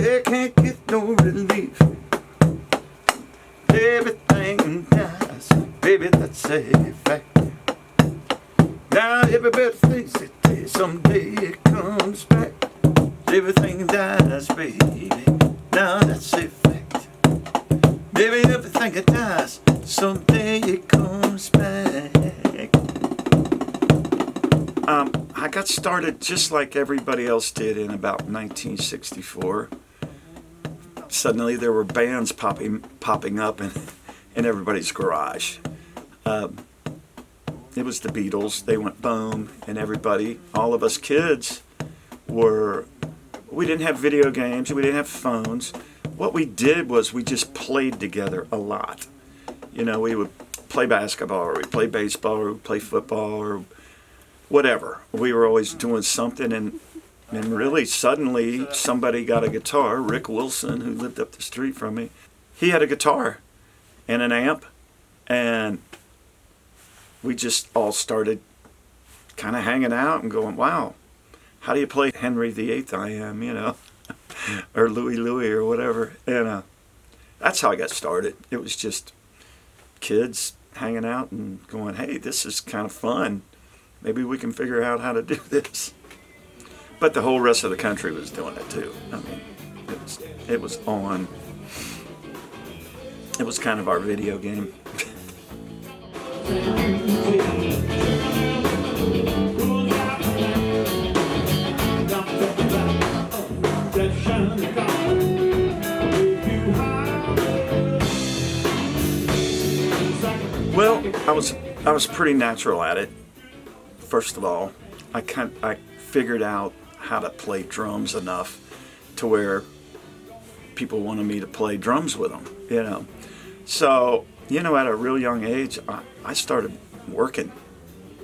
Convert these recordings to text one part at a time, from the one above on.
They can't get no relief. Everything dies, baby, that's a fact. Now everybody thinks that someday it comes back. Everything dies, baby, now that's a fact. Baby, everything it dies, someday it comes back. I got started just like everybody else did in about 1964. Suddenly there were bands popping up in everybody's garage. It was the Beatles. They went boom, and everybody, all of us kids, we didn't have video games, we didn't have phones. What we did was we just played together a lot. You know, we would play basketball, or we'd play baseball, or we'd play football, or whatever. We were always doing something, and really suddenly somebody got a guitar. Rick Wilson, who lived up the street from me, he had a guitar and an amp, and we just all started kind of hanging out and going, wow, how do you play Henry VIII I Am, you know, or Louie Louie or whatever. And that's how I got started. It was just kids hanging out and going, hey, this is kind of fun. Maybe we can figure out how to do this. But the whole rest of the country was doing it too. I mean, it was on. It was kind of our video game. Well, I was pretty natural at it. First of all, I figured out how to play drums enough to where people wanted me to play drums with them, you know. So, you know, at a real young age, I started working.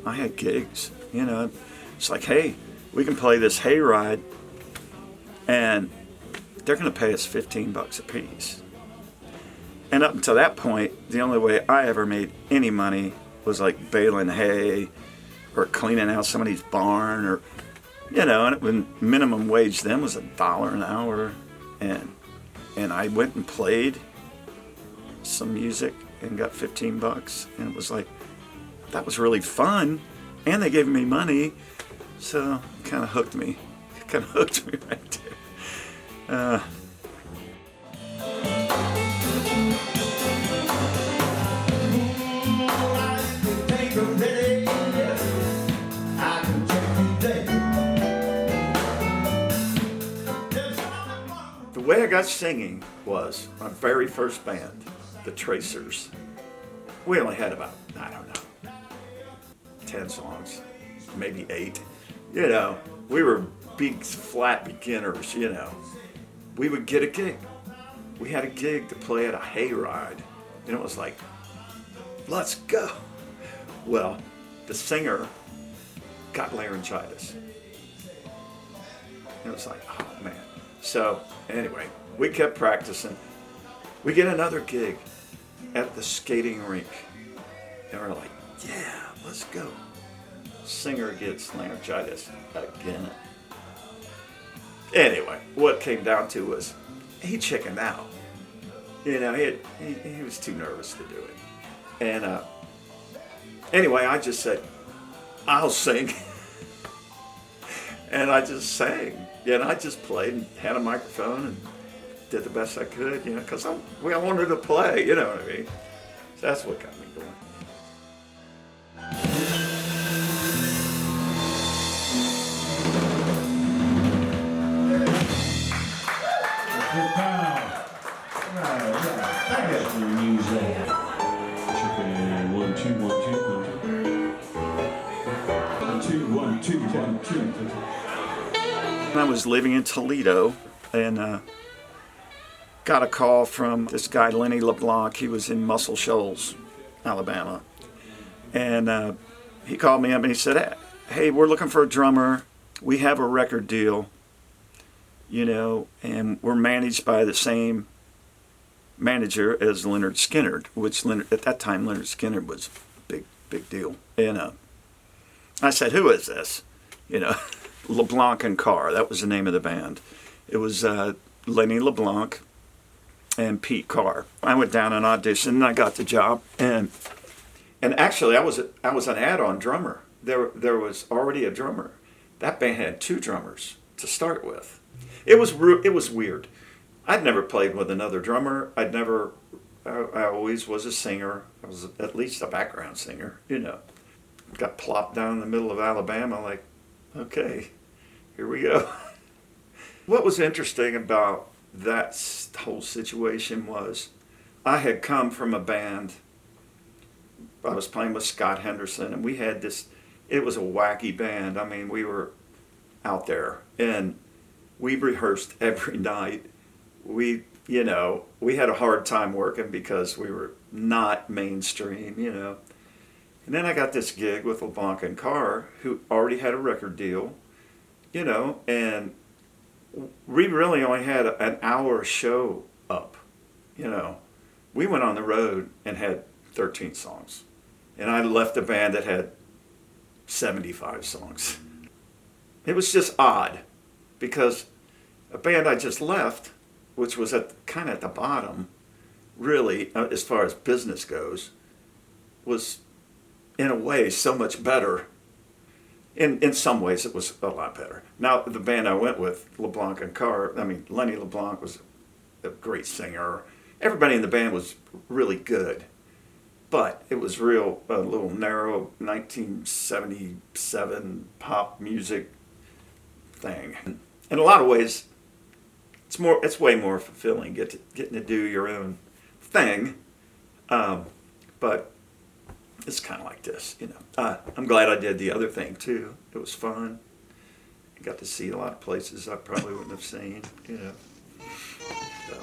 I had gigs, you know. It's like, hey, we can play this hayride, and they're going to pay us $15 a piece. And up until that point, the only way I ever made any money was like baling hay or cleaning out somebody's barn, or, you know, and when minimum wage then was $1 an hour, and I went and played some music and got $15, and it was like, that was really fun, and they gave me money, so it kind of hooked me. It kind of hooked me right there. The way I got singing was my very first band, the Tracers. We only had about, I don't know, 10 songs, maybe 8. You know, we were big, flat beginners, you know. We would get a gig. We had a gig to play at a hayride, and it was like, let's go. Well, the singer got laryngitis. It was like, oh man. So anyway, we kept practicing. We get another gig at the skating rink, and we're like, yeah, let's go. Singer gets laryngitis again. Anyway, what it came down to was he chickened out. You know, he was too nervous to do it. And anyway, I just said, I'll sing. And I just sang. Yeah, and I just played and had a microphone and did the best I could, you know, because I wanted to play, you know what I mean? So that's what got me going. I was living in Toledo and got a call from this guy, Lenny LeBlanc. He was in Muscle Shoals, Alabama. And he called me up and he said, hey, we're looking for a drummer. We have a record deal, you know, and we're managed by the same manager as Lynyrd Skynyrd, which at that time Lynyrd Skynyrd was a big deal. And I said, who is this? You know, LeBlanc and Carr, that was the name of the band. It was Lenny LeBlanc and Pete Carr. I went down and auditioned, and I got the job. And actually, I was an add-on drummer. There was already a drummer. That band had two drummers to start with. It was weird. I'd never played with another drummer. I always was a singer. I was at least a background singer, you know. Got plopped down in the middle of Alabama, like, okay, here we go. What was interesting about that whole situation was I had come from a band. I was playing with Scott Henderson, and we had this, it was a wacky band. I mean, we were out there, and we rehearsed every night. We had a hard time working because we were not mainstream, you know. And then I got this gig with LeBlanc and Carr, who already had a record deal, you know, and we really only had an hour show up, you know. We went on the road and had 13 songs. And I left a band that had 75 songs. It was just odd because a band I just left, which was kind of at the bottom, really, as far as business goes, was in a way so much better. In some ways, it was a lot better. Now, the band I went with, LeBlanc and Carr, I mean, Lenny LeBlanc was a great singer. Everybody in the band was really good. But it was a little narrow 1977 pop music thing. In a lot of ways, it's way more fulfilling getting to do your own thing. But it's kind of like this, you know. I'm glad I did the other thing too. It was fun. I got to see a lot of places I probably wouldn't have seen, you know. So.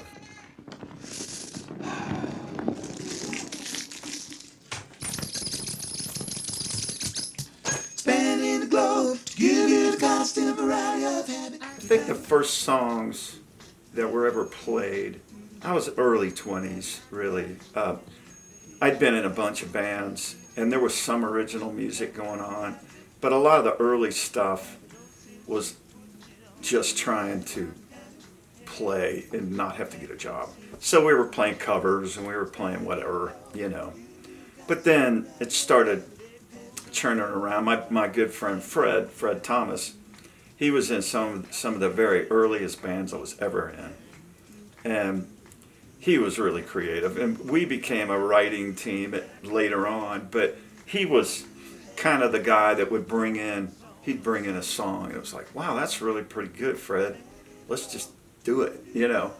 Spanning the globe, give you the constant variety of habit. I think the first songs that were ever played, I was early 20s, really. I'd been in a bunch of bands, and there was some original music going on, but a lot of the early stuff was just trying to play and not have to get a job. So we were playing covers, and we were playing whatever, you know. But then it started churning around. My good friend Fred Thomas, he was in some of the very earliest bands I was ever in. And he was really creative, and we became a writing team later on, but he was kind of the guy that would bring in a song, and it was like, wow, that's really pretty good, Fred. Let's just do it, you know.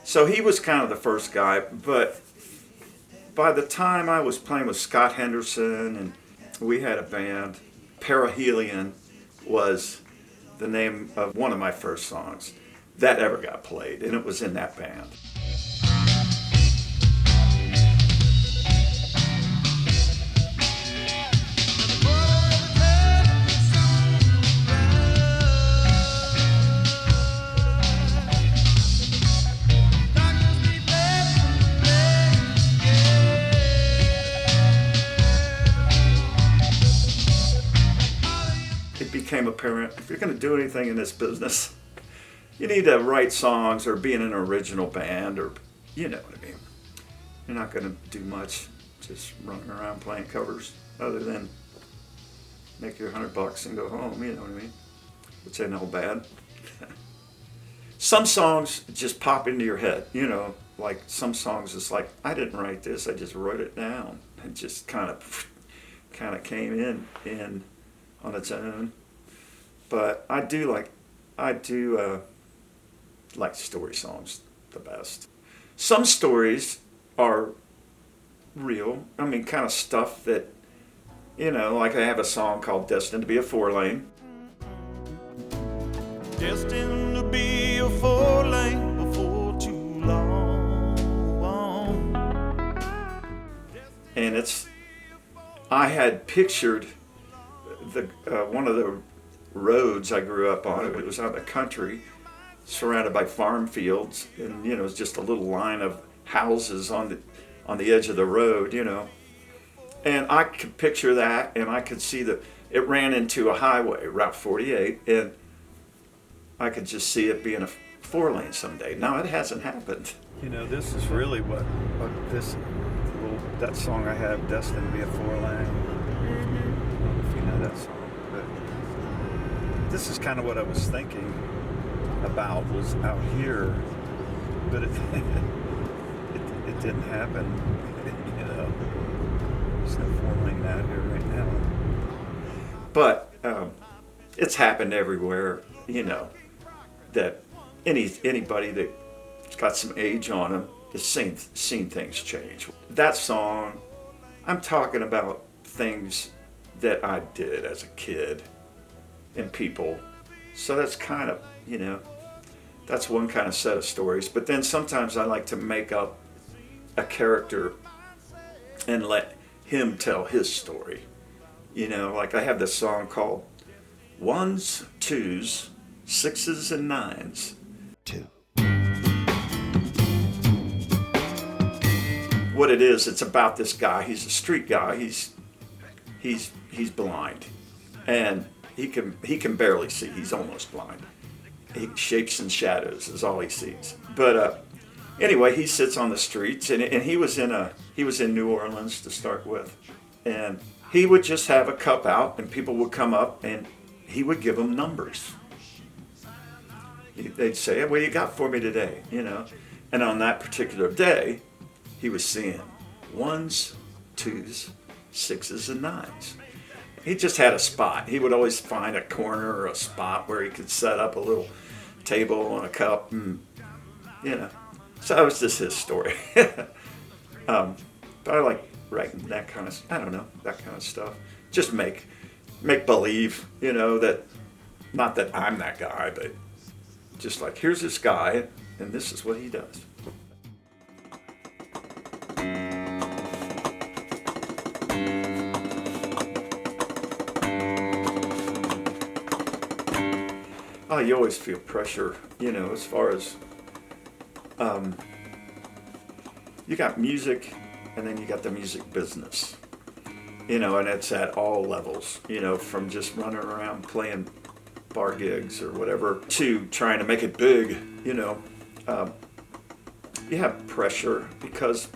So he was kind of the first guy, but by the time I was playing with Scott Henderson, and we had a band, Perihelion was the name of one of my first songs that ever got played, and it was in that band. It became apparent, if you're going to do anything in this business, you need to write songs or be in an original band, or you know what I mean. You're not going to do much just running around playing covers other than make your $100 and go home, you know what I mean? Which ain't all bad. Some songs just pop into your head, you know, like some songs it's like, I didn't write this, I just wrote it down. It just kind of came in on its own. But I do like story songs the best. Some stories are real. I mean, kind of stuff that, you know, like I have a song called Destined to be a 4-lane. Destined to be a 4-lane before too long. And I had pictured one of the roads I grew up on. It was out in the country, surrounded by farm fields, and you know, it was just a little line of houses on the edge of the road, you know. And I could picture that, and I could see that it ran into a highway, Route 48, and I could just see it being 4-lane someday. Now, it hasn't happened. You know, this is really what that song I have, Destined to be a 4-lane. If you know that song. But this is kind of what I was thinking about, was out here, but it it didn't happen. You know, there's no 4-lane out here right now. But it's happened everywhere, you know, that anybody that's got some age on them has seen things change. That song, I'm talking about things that I did as a kid and people. So that's kind of, you know, that's one kind of set of stories. But then sometimes I like to make up a character and let him tell his story. You know, like I have this song called 1s, 2s, 6s, and 9s. 2. What it is, it's about this guy. He's a street guy. He's blind, and he can barely see. He's almost blind. Shapes and shadows is all he sees. But anyway, he sits on the streets, and he was in New Orleans to start with, and he would just have a cup out, and people would come up, and he would give them numbers. They'd say, "What do you got for me today?" You know, and on that particular day, he was seeing 1s, 2s, 6s, and 9s. He just had a spot. He would always find a corner or a spot where he could set up a little table and a cup, and you know. So that was just his story. But I like writing that kind of, I don't know, that kind of stuff. Just make believe, you know, that, not that I'm that guy, but just like, here's this guy, and this is what he does. Oh, you always feel pressure, you know, as far as you got music, and then you got the music business, you know, and it's at all levels, you know, from just running around playing bar gigs or whatever to trying to make it big, you know. You have pressure because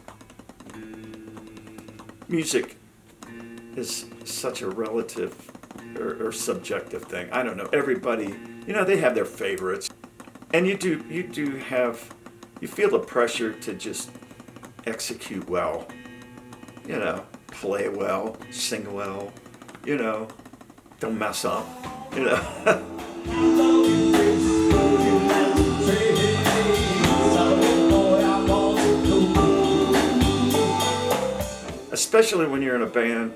music is such a relative or subjective thing. I don't know. Everybody, you know, they have their favorites, and you feel the pressure to just execute well, you know, play well, sing well, you know, don't mess up, you know. Especially when you're in a band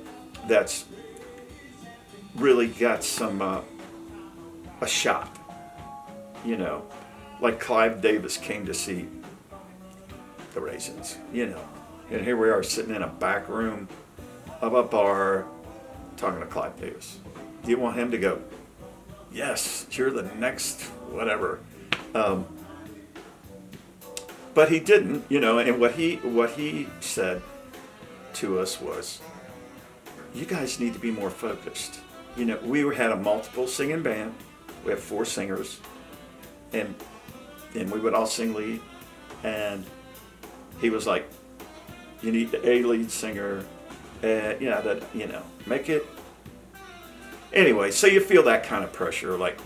that's really got some a shot, you know, like Clive Davis came to see the Raisins, you know, and here we are sitting in a back room of a bar talking to Clive Davis. Do you want him to go, yes, you're the next whatever? But he didn't, you know, and what he said to us was, you guys need to be more focused. You know, we had a multiple singing band. We have 4 singers, and we would all sing lead. And he was like, you need a lead singer, make it. Anyway, so you feel that kind of pressure, like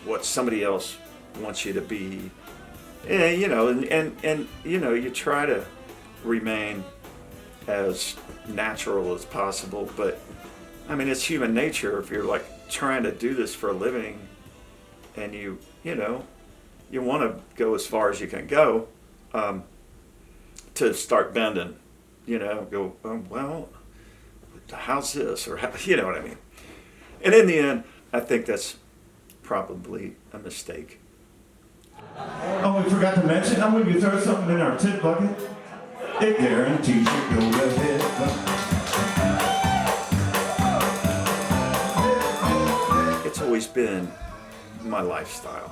what somebody else wants you to be, and you know, and you know, you try to remain as natural as possible, but I mean, it's human nature. If you're like trying to do this for a living, and you know, you want to go as far as you can go, to start bending, you know, go, well, how's this, or how, you know what I mean? And in the end, I think that's probably a mistake. Oh, we forgot to mention, I'm going to throw something in our tip bucket. It guarantees you go ahead. It's always been my lifestyle.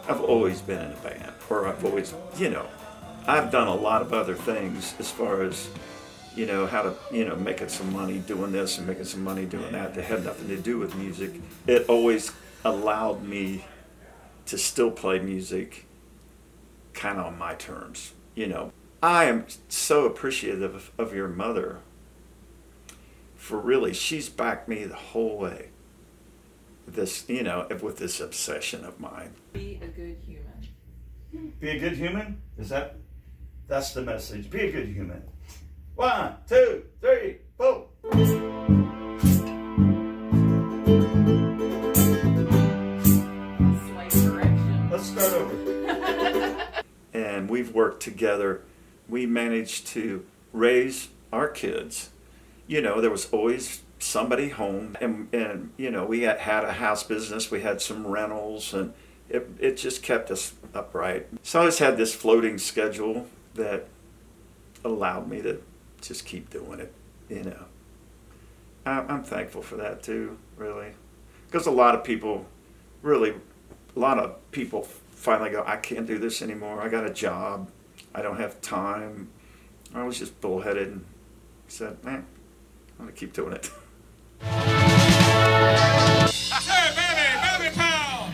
I've always been in a band, or I've always, you know, I've done a lot of other things as far as, you know, how to, you know, making some money doing this and making some money doing that. That had nothing to do with music. It always allowed me to still play music kind of on my terms, you know. I am so appreciative of your mother for really, she's backed me the whole way. This, you know, with this obsession of mine. Be a good human. Be a good human? That's the message. Be a good human. 1, 2, 3, 4. Slight correction. Let's start over. And we've worked together. We managed to raise our kids. You know, there was always somebody home, and you know, we had a house business, we had some rentals, and it just kept us upright. So I just had this floating schedule that allowed me to just keep doing it, you know. I'm thankful for that too, really. Because a lot of people finally go, I can't do this anymore, I got a job, I don't have time. I was just bullheaded and said, man, I'm gonna keep doing it. Hey, baby pound!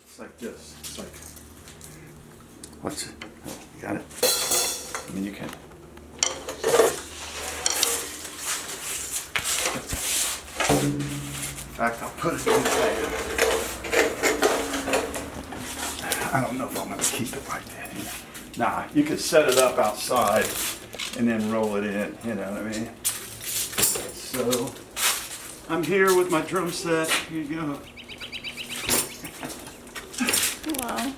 It's like this. It's like, what's it? Oh, you got it? I mean, you can. In fact, I'll put it in there. I don't know if I'm going to keep it like that. Nah, you could set it up outside and then roll it in, you know what I mean? So, I'm here with my drum set. Here you go. Wow.